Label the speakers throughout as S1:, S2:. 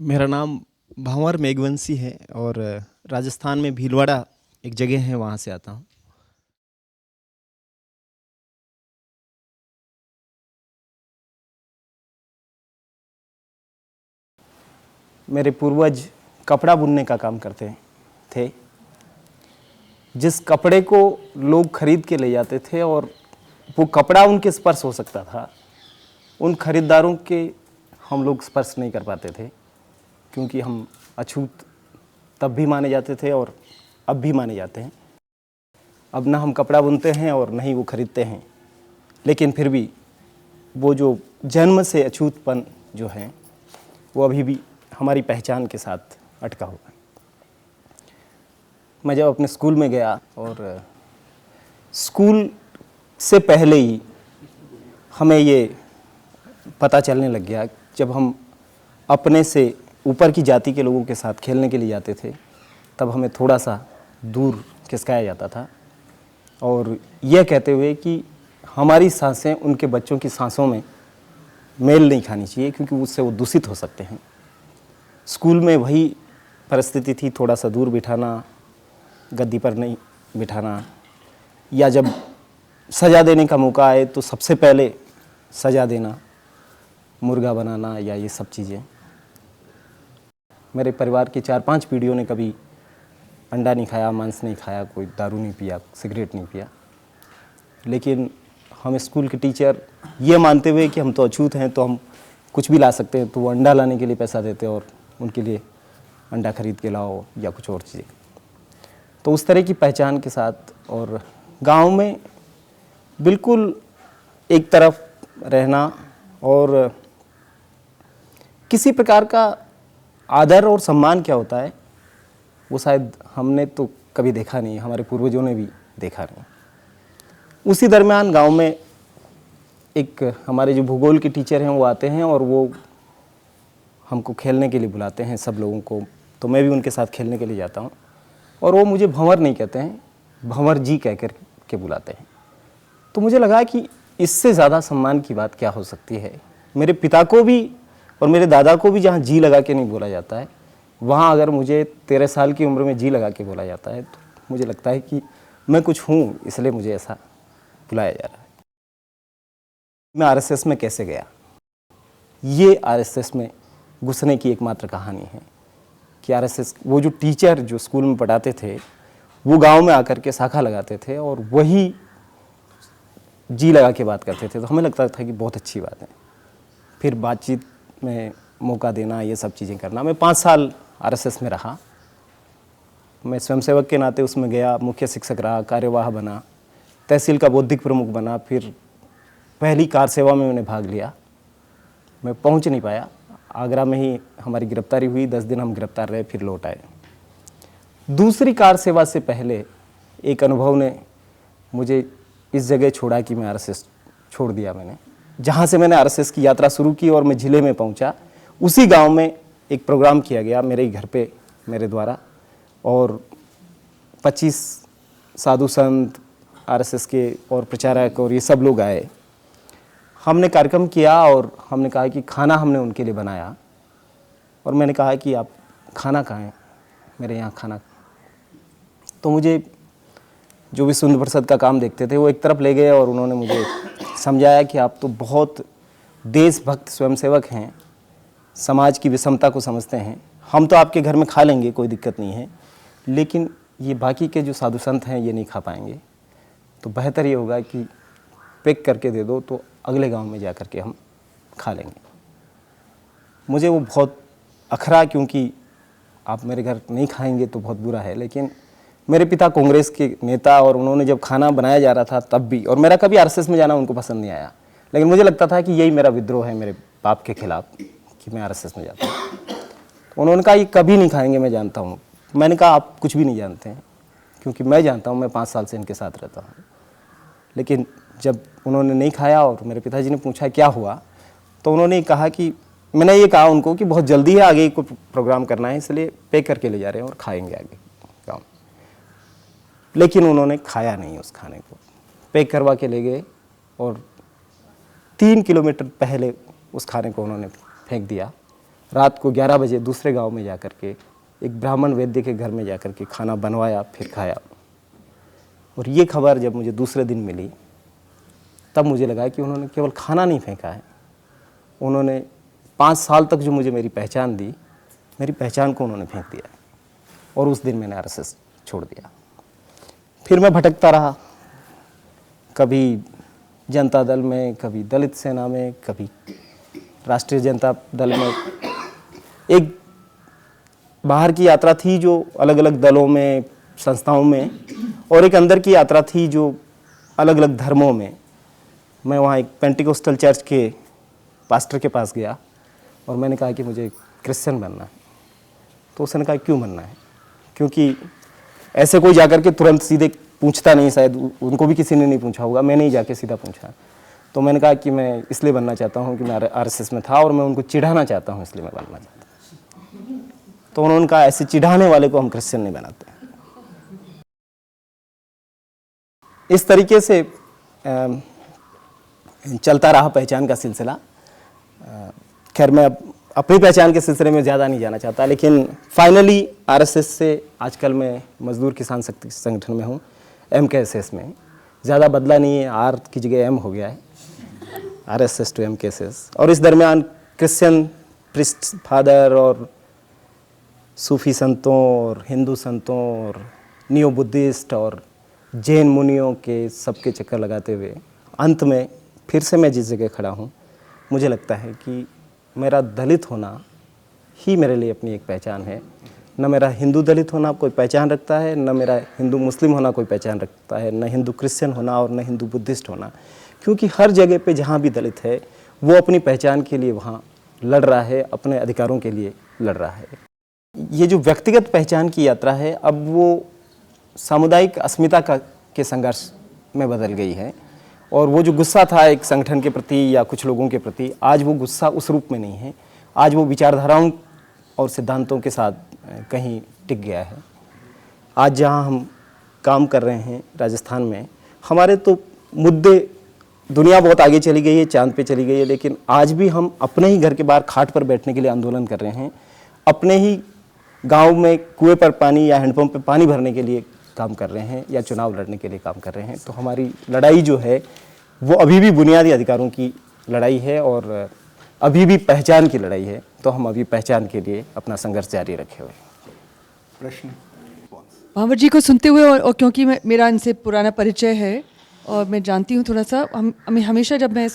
S1: मेरा नाम भंवर मेघवंशी है और राजस्थान में भीलवाड़ा एक जगह है, वहाँ से आता हूँ। मेरे पूर्वज कपड़ा बुनने का काम करते थे। जिस कपड़े को लोग खरीद के ले जाते थे और वो कपड़ा उनके स्पर्श हो सकता था, उन खरीदारों के हम लोग स्पर्श नहीं कर पाते थे, क्योंकि हम अछूत तब भी माने जाते थे और अब भी माने जाते हैं। अब ना हम कपड़ा बुनते हैं और ना ही वो खरीदते हैं, लेकिन फिर भी वो जो जन्म से अछूतपन जो है वो अभी भी हमारी पहचान के साथ अटका हुआ है। मैं जब अपने स्कूल में गया और स्कूल से पहले ही हमें ये पता चलने लग गया, जब हम अपने से ऊपर की जाति के लोगों के साथ खेलने के लिए जाते थे तब हमें थोड़ा सा दूर खिसकाया जाता था, और यह कहते हुए कि हमारी सांसें उनके बच्चों की सांसों में मेल नहीं खानी चाहिए, क्योंकि उससे वो दूषित हो सकते हैं। स्कूल में वही परिस्थिति थी, थोड़ा सा दूर बिठाना, गद्दी पर नहीं बिठाना, या जब सज़ा देने का मौका आए तो सबसे पहले सज़ा देना, मुर्गा बनाना या ये सब चीज़ें। मेरे परिवार की 4-5 पीढ़ियों ने कभी अंडा नहीं खाया, मांस नहीं खाया, कोई दारू नहीं पिया, सिगरेट नहीं पिया, लेकिन हम स्कूल के टीचर ये मानते हुए कि हम तो अछूत हैं तो हम कुछ भी ला सकते हैं, तो वो अंडा लाने के लिए पैसा देते और उनके लिए अंडा खरीद के लाओ या कुछ और चीज़ें। तो उस तरह की पहचान के साथ और गांव में बिल्कुल एक तरफ रहना और किसी प्रकार का आदर और सम्मान क्या होता है वो शायद हमने तो कभी देखा नहीं, हमारे पूर्वजों ने भी देखा नहीं। उसी दरमियान गांव में एक हमारे जो भूगोल के टीचर हैं वो आते हैं और वो हमको खेलने के लिए बुलाते हैं, सब लोगों को, तो मैं भी उनके साथ खेलने के लिए जाता हूँ। और वो मुझे भंवर नहीं कहते हैं, भंवर जी कह कर के बुलाते हैं। तो मुझे लगा कि इससे ज़्यादा सम्मान की बात क्या हो सकती है। मेरे पिता को भी और मेरे दादा को भी जहाँ जी लगा के नहीं बोला जाता है, वहाँ अगर मुझे 13 साल की उम्र में जी लगा के बोला जाता है तो मुझे लगता है कि मैं कुछ हूँ, इसलिए मुझे ऐसा बुलाया जा रहा है। मैं आरएसएस में कैसे गया, ये आरएसएस में घुसने की एकमात्र कहानी है कि आरएसएस वो जो टीचर जो स्कूल में पढ़ाते थे वो गांव में आकर के शाखा लगाते थे और वही जी लगा के बात करते थे, तो हमें लगता था कि बहुत अच्छी बात है। फिर बातचीत में मौका देना, ये सब चीज़ें करना। मैं 5 साल आरएसएस में रहा। मैं स्वयंसेवक के नाते उसमें गया, मुख्य शिक्षक रहा, कार्यवाह बना, तहसील का बौद्धिक प्रमुख बना, फिर पहली कार सेवा में मैंने भाग लिया। मैं पहुंच नहीं पाया, आगरा में ही हमारी गिरफ्तारी हुई, 10 दिन हम गिरफ्तार रहे, फिर लौट आए। दूसरी कार सेवा से पहले एक अनुभव ने मुझे इस जगह छोड़ा कि मैं आरएसएस छोड़ दिया मैंने। जहाँ से मैंने आरएसएस की यात्रा शुरू की और मैं जिले में पहुँचा, उसी गांव में एक प्रोग्राम किया गया मेरे ही घर पे मेरे द्वारा, और 25 साधु संत आरएसएस के और प्रचारक और ये सब लोग आए। हमने कार्यक्रम किया और हमने कहा कि खाना हमने उनके लिए बनाया, और मैंने कहा कि आप खाना खाएं, मेरे यहाँ खाना। तो मुझे जो भी सुंदर प्रसाद का काम देखते थे वो एक तरफ ले गए और उन्होंने मुझे समझाया कि आप तो बहुत देशभक्त स्वयंसेवक हैं, समाज की विषमता को समझते हैं, हम तो आपके घर में खा लेंगे, कोई दिक्कत नहीं है, लेकिन ये बाकी के जो साधु संत हैं ये नहीं खा पाएंगे, तो बेहतर ये होगा कि पैक करके दे दो तो अगले गांव में जा कर के हम खा लेंगे। मुझे वो बहुत अखरा, क्योंकि आप मेरे घर नहीं खाएंगे तो बहुत बुरा है, लेकिन मेरे पिता कांग्रेस के नेता और उन्होंने जब खाना बनाया जा रहा था तब भी, और मेरा कभी आरएसएस में जाना उनको पसंद नहीं आया, लेकिन मुझे लगता था कि यही मेरा विद्रोह है मेरे बाप के खिलाफ कि मैं आरएसएस में जाता हूँ। तो उन्होंने कहा ये कभी नहीं खाएंगे, मैं जानता हूँ। मैंने कहा आप कुछ भी नहीं जानते हैं, क्योंकि मैं जानता हूँ, मैं 5 साल से इनके साथ रहता हूँ। लेकिन जब उन्होंने नहीं खाया और मेरे पिताजी ने पूछा क्या हुआ, तो उन्होंने कहा कि मैंने ये कहा उनको कि बहुत जल्दी है, आगे को प्रोग्राम करना है, इसलिए पैक करके ले जा रहे हैं और खाएंगे आगे गाँव। लेकिन उन्होंने खाया नहीं उस खाने को, पैक करवा के ले गए और 3 किलोमीटर पहले उस खाने को उन्होंने फेंक दिया। रात को 11 बजे दूसरे गांव में जा कर के एक ब्राह्मण वैद्य के घर में जा कर के खाना बनवाया, फिर खाया। और ये खबर जब मुझे दूसरे दिन मिली तब मुझे लगा कि उन्होंने केवल खाना नहीं फेंका है, उन्होंने 5 साल तक जो मुझे मेरी पहचान दी, मेरी पहचान को उन्होंने फेंक दिया। और उस दिन मैंने आरएसएस छोड़ दिया। फिर मैं भटकता रहा, कभी जनता दल में, कभी दलित सेना में, कभी राष्ट्रीय जनता दल में। एक बाहर की यात्रा थी जो अलग अलग दलों में, संस्थाओं में, और एक अंदर की यात्रा थी जो अलग अलग धर्मों में। मैं वहाँ एक पेंटिकोस्टल चर्च के पास्टर के पास गया और मैंने कहा कि मुझे क्रिश्चियन बनना है। तो उसने कहा क्यों बनना है? क्योंकि ऐसे कोई जाकर के तुरंत सीधे पूछता नहीं, शायद उनको भी किसी ने नहीं पूछा होगा, मैंने ही जाके सीधा पूछा। तो मैंने कहा कि मैं इसलिए बनना चाहता हूँ कि मैं आरएसएस में था और मैं उनको चिढ़ाना चाहता हूँ, इसलिए मैं बनना चाहता हूँ। तो उन्होंने कहा ऐसे चिढ़ाने वाले को हम क्रिश्चियन नहीं बनाते। इस तरीके से चलता रहा पहचान का सिलसिला। खैर मैं अब अपनी पहचान के सिलसिले में ज़्यादा नहीं जाना चाहता, लेकिन फाइनली आरएसएस से आजकल मैं मजदूर किसान शक्ति संगठन में हूँ, एमकेएसएस में। ज़्यादा बदला नहीं है, आर की जगह एम हो गया है, आरएसएस टू एमकेएसएस। और इस दरमियान क्रिश्चियन प्रिस्ट फादर और सूफी संतों और हिंदू संतों और नियो बुद्धिस्ट और जैन मुनियों के सबके चक्कर लगाते हुए अंत में फिर से मैं जिस जगह खड़ा हूँ, मुझे लगता है कि मेरा दलित होना ही मेरे लिए अपनी एक पहचान है। न मेरा हिंदू दलित होना कोई पहचान रखता है, न मेरा हिंदू मुस्लिम होना कोई पहचान रखता है, न हिंदू क्रिश्चियन होना और न हिंदू बुद्धिस्ट होना। क्योंकि हर जगह पे जहाँ भी दलित है वो अपनी पहचान के लिए वहाँ लड़ रहा है, अपने अधिकारों के लिए लड़ रहा है। ये जो व्यक्तिगत पहचान की यात्रा है, अब वो सामुदायिक अस्मिता के संघर्ष में बदल गई है। और वो जो गुस्सा था एक संगठन के प्रति या कुछ लोगों के प्रति, आज वो गुस्सा उस रूप में नहीं है। आज वो विचारधाराओं और सिद्धांतों के साथ कहीं टिक गया है। आज जहाँ हम काम कर रहे हैं राजस्थान में, हमारे तो मुद्दे, दुनिया बहुत आगे चली गई है, चांद पे चली गई है, लेकिन आज भी हम अपने ही घर के बाहर खाट पर बैठने के लिए आंदोलन कर रहे हैं। अपने ही गांव में कुएं पर पानी या हैंडपंप पे पानी भरने के लिए काम कर रहे हैं या चुनाव लड़ने के लिए काम कर रहे हैं। तो हमारी लड़ाई जो है वो अभी भी बुनियादी अधिकारों की लड़ाई है और अभी भी पहचान की लड़ाई है। तो हम अभी पहचान के लिए अपना संघर्ष जारी रखे हुए।
S2: प्रश्न
S3: भावर जी को सुनते हुए और क्योंकि मेरा इनसे पुराना परिचय है और मैं जानती हूँ थोड़ा सा, हमेशा जब मैं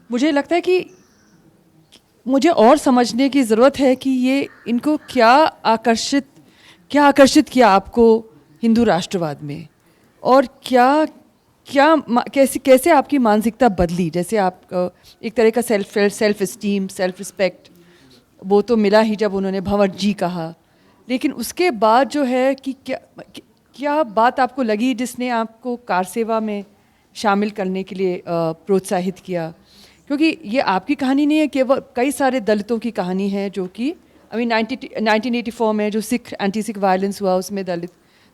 S3: मुझे लगता है कि मुझे और समझने की ज़रूरत है कि ये इनको क्या आकर्षित किया आपको हिंदू राष्ट्रवाद में, और कैसे आपकी मानसिकता बदली। जैसे आप एक तरह का सेल्फ एस्टीम, सेल्फ रिस्पेक्ट वो तो मिला ही जब उन्होंने भंवर जी कहा, लेकिन उसके बाद जो है कि क्या बात आपको लगी जिसने आपको कार सेवा में शामिल करने के लिए प्रोत्साहित किया? क्योंकि ये आपकी कहानी नहीं है, केवल कई सारे दलितों की कहानी है जो कि 1984 में जो एंटी सिख वायलेंस हुआ उसमें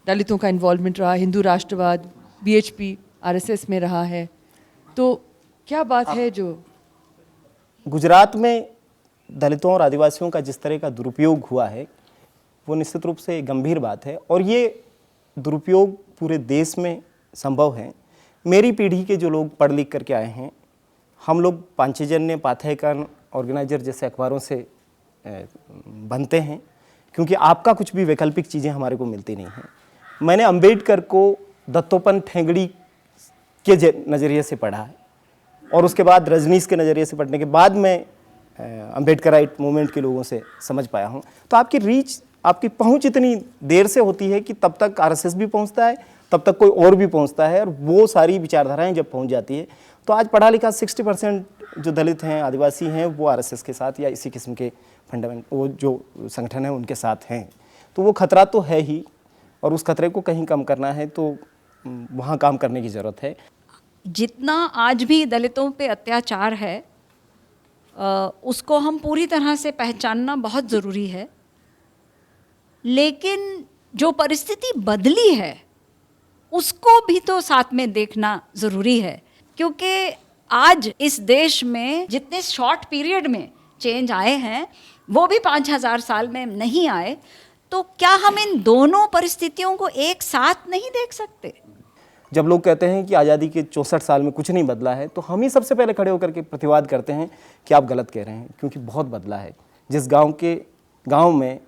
S3: दलितों का इन्वॉल्वमेंट रहा, हिंदू राष्ट्रवाद बीएचपी आरएसएस में रहा है। तो क्या बात है जो
S1: गुजरात में दलितों और आदिवासियों का जिस तरह का दुरुपयोग हुआ है वो निश्चित रूप से गंभीर बात है, और ये दुरुपयोग पूरे देश में संभव है। मेरी पीढ़ी के जो लोग पढ़ लिख करके आए हैं, हम लोग पांचजन्य, पाथेयकन, ऑर्गेनाइजर जैसे अखबारों से बनते हैं, क्योंकि आपका कुछ भी वैकल्पिक चीज़ें हमारे को मिलती नहीं हैं। मैंने अंबेडकर को दत्तोपंत ठेंगड़ी के नज़रिए से पढ़ा है और उसके बाद रजनीश के नज़रिए से पढ़ने के बाद मैं अंबेडकराइट मूवमेंट के लोगों से समझ पाया हूँ। तो आपकी रीच, आपकी पहुँच इतनी देर से होती है कि तब तक आरएसएस भी पहुँचता है, तब तक कोई और भी पहुँचता है, और वो सारी विचारधाराएँ जब पहुँच जाती है तो आज पढ़ा लिखा 60% जो दलित हैं, आदिवासी हैं, वो आरएसएस के साथ या इसी किस्म के वो जो संगठन है उनके साथ हैं। तो वो खतरा तो है ही, और उस खतरे को कहीं कम करना है तो वहाँ काम करने की ज़रूरत है।
S4: जितना आज भी दलितों पे अत्याचार है उसको हम पूरी तरह से पहचानना बहुत ज़रूरी है, लेकिन जो परिस्थिति बदली है उसको भी तो साथ में देखना ज़रूरी है, क्योंकि आज इस देश में जितने शॉर्ट पीरियड में चेंज आए हैं, वो भी 5000 साल में नहीं आए, तो क्या हम इन दोनों परिस्थितियों को एक साथ नहीं देख सकते?
S1: जब लोग कहते हैं कि आज़ादी के 64 साल में कुछ नहीं बदला है, तो हम ही सबसे पहले खड़े होकर के प्रतिवाद करते हैं कि आप गलत कह रहे हैं, क्योंकि बहुत बदला है। जिस गांव में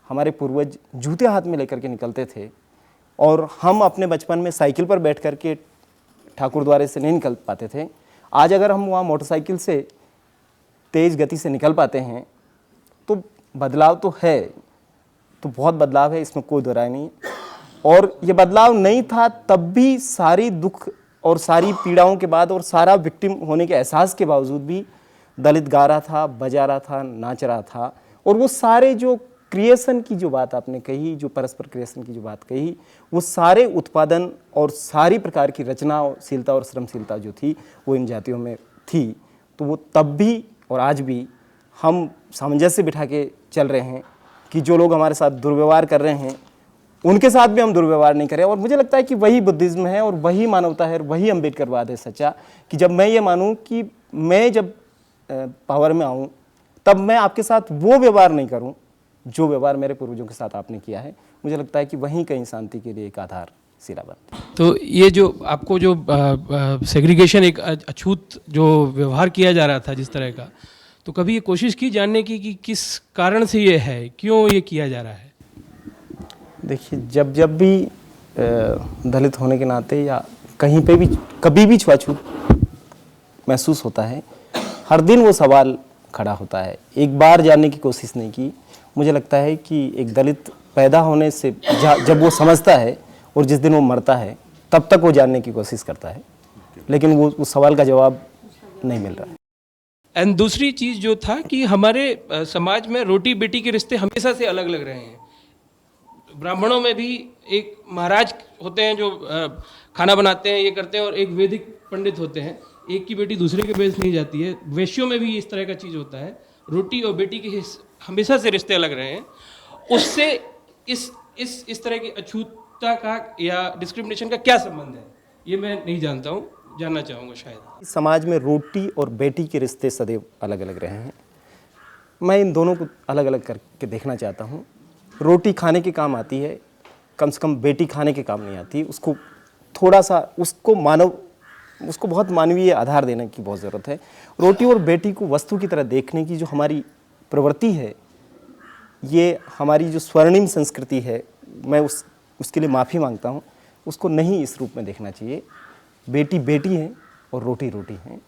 S1: हमारे पूर्वज जूते हाथ में लेकर के निकलते थे और हम अपने बचपन में साइकिल पर बैठ कर के ठाकुर द्वारे से नहीं निकल पाते थे, आज अगर हम वहाँ मोटरसाइकिल से तेज़ गति से निकल पाते हैं तो बदलाव तो है, तो बहुत बदलाव है, इसमें कोई दो राय नहीं। और ये बदलाव नहीं था तब भी सारी दुख और सारी पीड़ाओं के बाद और सारा विक्टिम होने के एहसास के बावजूद भी दलित गा रहा था, बजा रहा था, नाच रहा था। और वो सारे जो क्रिएशन की जो बात आपने कही, जो परस्पर क्रिएशन की जो बात कही, वो सारे उत्पादन और सारी प्रकार की रचनाशीलता और श्रमशीलता जो थी वो इन जातियों में थी। तो वो तब भी और आज भी हम सामंजस्य बिठा के चल रहे हैं कि जो लोग हमारे साथ दुर्व्यवहार कर रहे हैं उनके साथ भी हम दुर्व्यवहार नहीं करें। और मुझे लगता है कि वही बुद्धिज्म है और वही मानवता है और वही अम्बेडकरवाद है सच्चा, कि जब मैं ये मानूं कि मैं जब पावर में आऊं तब मैं आपके साथ वो व्यवहार नहीं करूं जो व्यवहार मेरे पूर्वजों के साथ आपने किया है। मुझे लगता है कि वहीं कहीं शांति के लिए एक आधार सिला बनता है।
S2: तो ये जो आपको जो सेग्रीगेशन, एक अछूत जो व्यवहार किया जा रहा था जिस तरह का, तो कभी ये कोशिश की जानने की कि किस कारण से ये है, क्यों ये किया जा रहा है?
S1: देखिए, जब भी दलित होने के नाते या कहीं पे भी कभी भी छुआछूत महसूस होता है, हर दिन वो सवाल खड़ा होता है। एक बार जानने की कोशिश नहीं की। मुझे लगता है कि एक दलित पैदा होने से जब वो समझता है और जिस दिन वो मरता है तब तक वो जानने की कोशिश करता है, लेकिन वो उस सवाल का जवाब नहीं मिल रहा है।
S2: एंड दूसरी चीज़ जो था कि हमारे समाज में रोटी बेटी के रिश्ते हमेशा से अलग लग रहे हैं। ब्राह्मणों में भी एक महाराज होते हैं जो खाना बनाते हैं, ये करते हैं, और एक वैदिक पंडित होते हैं। एक की बेटी दूसरे के बेस नहीं जाती है। वैश्यों में भी इस तरह का चीज़ होता है। रोटी और बेटी के हमेशा से रिश्ते अलग रहे हैं। उससे इस तरह की अछूतता का या डिस्क्रिमिनेशन का क्या संबंध है, ये मैं नहीं जानता हूँ, जानना चाहूँगा शायद।
S1: समाज में रोटी और बेटी के रिश्ते सदैव अलग अलग रहे हैं। मैं इन दोनों को अलग अलग करके देखना चाहता हूँ। रोटी खाने के काम आती है, कम से कम बेटी खाने के काम नहीं आती। उसको थोड़ा सा उसको बहुत मानवीय आधार देने की बहुत ज़रूरत है। रोटी और बेटी को वस्तु की तरह देखने की जो हमारी प्रवृत्ति है, ये हमारी जो स्वर्णिम संस्कृति है, मैं उसके लिए माफ़ी मांगता हूँ। उसको नहीं इस रूप में देखना चाहिए। बेटी बेटी है और रोटी रोटी है।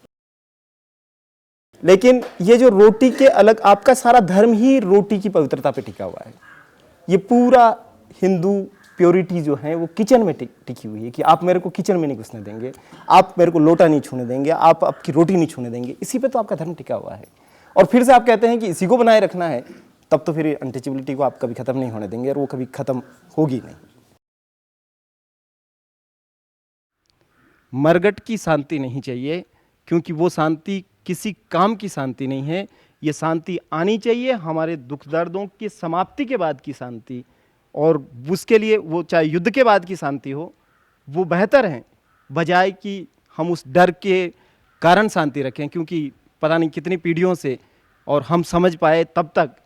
S1: लेकिन ये जो रोटी के अलग, आपका सारा धर्म ही रोटी की पवित्रता पे टिका हुआ है। ये पूरा हिंदू प्योरिटी जो है वो किचन में टिकी हुई है कि आप मेरे को किचन में नहीं घुसने देंगे, आप मेरे को लोटा नहीं छूने देंगे, आप आपकी रोटी नहीं छूने देंगे। इसी पे तो आपका धर्म टिका हुआ है। और फिर से आप कहते हैं कि इसी को बनाए रखना है, तब तो फिर अनटचेबिलिटी को आप कभी ख़त्म नहीं होने देंगे और वो कभी ख़त्म होगी नहीं। मरगट की शांति नहीं चाहिए, क्योंकि वो शांति किसी काम की शांति नहीं है। ये शांति आनी चाहिए हमारे दुख दर्दों की समाप्ति के बाद की शांति, और उसके लिए वो चाहे युद्ध के बाद की शांति हो, वो बेहतर है बजाय कि हम उस डर के कारण शांति रखें। क्योंकि पता नहीं कितनी पीढ़ियों से और हम समझ पाए तब तक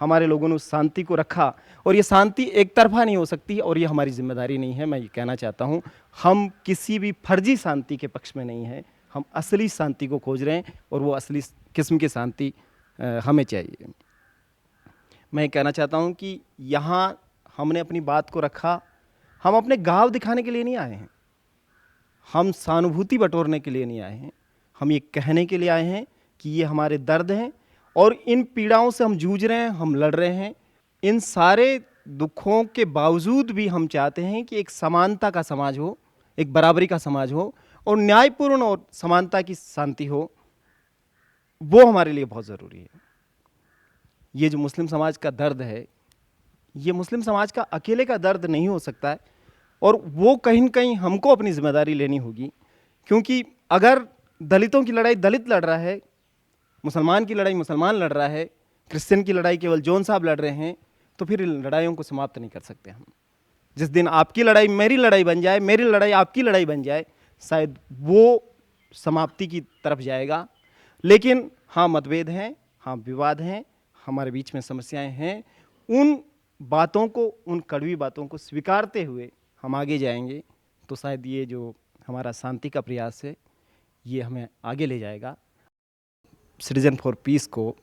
S1: हमारे लोगों ने उस शांति को रखा, और ये शांति एक तरफा नहीं हो सकती और ये हमारी जिम्मेदारी नहीं है। मैं ये कहना चाहता हूँ, हम किसी भी फर्जी शांति के पक्ष में नहीं हैं। हम असली शांति को खोज रहे हैं और वो असली किस्म की शांति हमें चाहिए। मैं कहना चाहता हूँ कि यहाँ हमने अपनी बात को रखा, हम अपने गाँव दिखाने के लिए नहीं आए हैं, हम सहानुभूति बटोरने के लिए नहीं आए हैं। हम ये कहने के लिए आए हैं कि ये हमारे दर्द हैं और इन पीड़ाओं से हम जूझ रहे हैं, हम लड़ रहे हैं। इन सारे दुखों के बावजूद भी हम चाहते हैं कि एक समानता का समाज हो, एक बराबरी का समाज हो और न्यायपूर्ण और समानता की शांति हो। वो हमारे लिए बहुत ज़रूरी है। ये जो मुस्लिम समाज का दर्द है, ये मुस्लिम समाज का अकेले का दर्द नहीं हो सकता है, और वो कहीं न कहीं हमको अपनी जिम्मेदारी लेनी होगी। क्योंकि अगर दलितों की लड़ाई दलित लड़ रहा है, मुसलमान की लड़ाई मुसलमान लड़ रहा है, क्रिश्चियन की लड़ाई केवल जॉन साहब लड़ रहे हैं, तो फिर इन लड़ाइयों को समाप्त नहीं कर सकते हम। जिस दिन आपकी लड़ाई मेरी लड़ाई बन जाए, मेरी लड़ाई आपकी लड़ाई बन जाए, शायद वो समाप्ति की तरफ जाएगा। लेकिन हाँ, मतभेद हैं, हाँ विवाद हैं, हमारे बीच में समस्याएं हैं, उन बातों को, उन कड़वी बातों को स्वीकारते हुए हम आगे जाएंगे तो शायद ये जो हमारा शांति का प्रयास है ये हमें आगे ले जाएगा। सिटीजन फॉर पीस को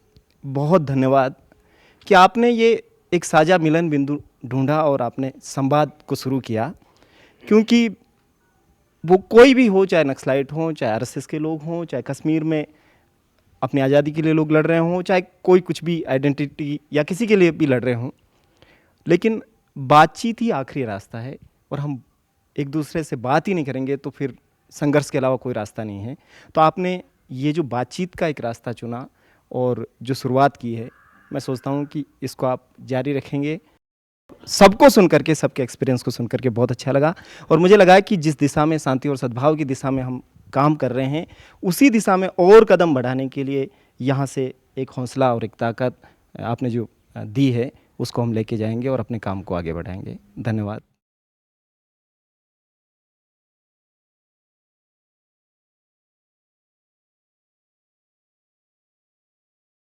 S1: बहुत धन्यवाद कि आपने ये एक साझा मिलन बिंदु ढूंढा और आपने संवाद को शुरू किया, क्योंकि वो कोई भी हो, चाहे नक्सलाइट हो, चाहे आरएसएस के लोग हों, चाहे कश्मीर में अपनी आज़ादी के लिए लोग लड़ रहे हों, चाहे कोई कुछ भी आइडेंटिटी या किसी के लिए भी लड़ रहे हों, लेकिन बातचीत ही आखिरी रास्ता है। और हम एक दूसरे से बात ही नहीं करेंगे तो फिर संघर्ष के अलावा कोई रास्ता नहीं है। तो आपने ये जो बातचीत का एक रास्ता चुना और जो शुरुआत की है, मैं सोचता हूँ कि इसको आप जारी रखेंगे। सबको सुन करके, सबके एक्सपीरियंस को सुन करके बहुत अच्छा लगा और मुझे लगा कि जिस दिशा में शांति और सद्भाव की दिशा में हम काम कर रहे हैं, उसी दिशा में और कदम बढ़ाने के लिए यहाँ से एक हौसला और एक ताकत आपने जो दी है उसको हम लेके जाएंगे और अपने काम को आगे बढ़ाएंगे। धन्यवाद।